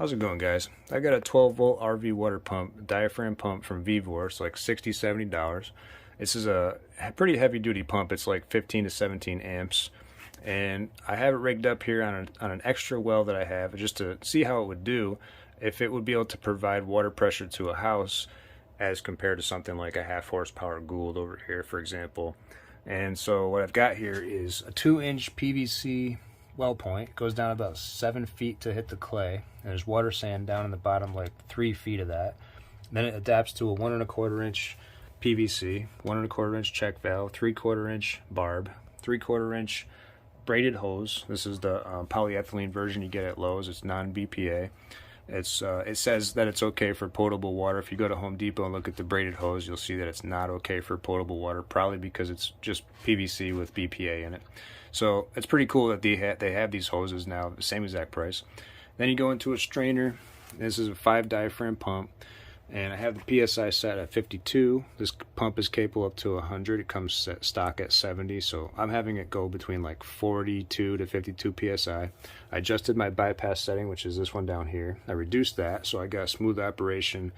How's it going, guys? I got a 12 volt RV water pump, diaphragm pump from VEVOR. It's like $60–$70. This is a pretty heavy duty pump. It's like 15 to 17 amps. And I have it rigged up here on an extra well that I have just to see how it would do if it would be able to provide water pressure to a house as compared to something like a 1/2 horsepower Gould over here, for example. And so what I've got here is a 2-inch PVC well point. It goes down about 7 feet to hit the clay, and there's water sand down in the bottom like 3 feet of that. And then it adapts to a 1 1/4 inch PVC, 1 1/4 inch check valve, 3/4 inch barb, 3/4 inch braided hose. This is the polyethylene version you get at Lowe's. It's non-BPA. It says that it's okay for potable water. If you go to Home Depot and look at the braided hose, you'll see that it's not okay for potable water, probably because it's just PVC with BPA in it. So it's pretty cool that they have these hoses now, the same exact price. Then you go into a strainer. This is a 5 diaphragm pump, and I have the PSI set at 52. This pump is capable up to 100. It comes set stock at 70, so I'm having it go between like 42 to 52 PSI. I adjusted my bypass setting, which is this one down here. I reduced that, so I got a smooth operation.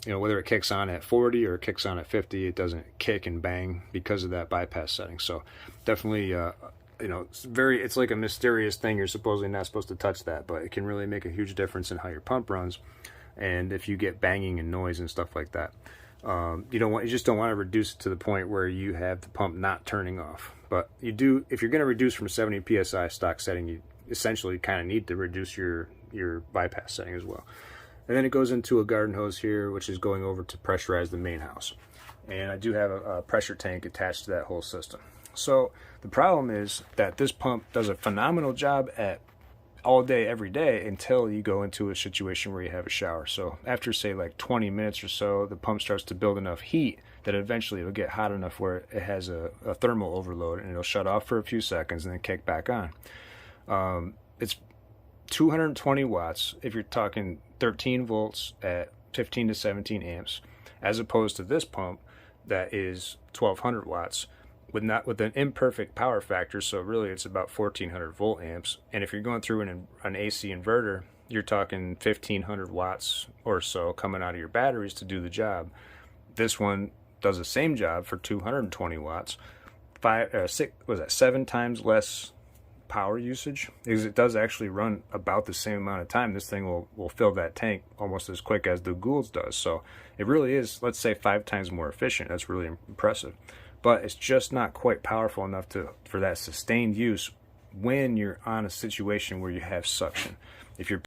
You know, whether it kicks on at 40 or it kicks on at 50, it doesn't kick and bang because of that bypass setting. So definitely, you know, it's like a mysterious thing. You're supposedly not supposed to touch that, but it can really make a huge difference in how your pump runs. And if you get banging and noise and stuff like that, you just don't want to reduce it to the point where you have the pump not turning off. But you do, if you're going to reduce from 70 PSI stock setting, you essentially kind of need to reduce your bypass setting as well. And then it goes into a garden hose here, which is going over to pressurize the main house. And I do have a pressure tank attached to that whole system. So the problem is that this pump does a phenomenal job at all day, every day, until you go into a situation where you have a shower. So after, say, like 20 minutes or so, the pump starts to build enough heat that eventually it'll get hot enough where it has a thermal overload, and it'll shut off for a few seconds and then kick back on. It's 220 watts if you're talking 13 volts at 15 to 17 amps, as opposed to this pump that is 1200 watts with an imperfect power factor. So really it's about 1400 volt amps. And if you're going through an AC inverter, you're talking 1500 watts or so coming out of your batteries to do the job. This one does the same job for 220 watts, 7 times less power usage, because it does actually run about the same amount of time. This thing will fill that tank almost as quick as the Gould's does. So it really is, let's say, 5 times more efficient. That's really impressive. But it's just not quite powerful enough for that sustained use when you're on a situation where you have suction. If you're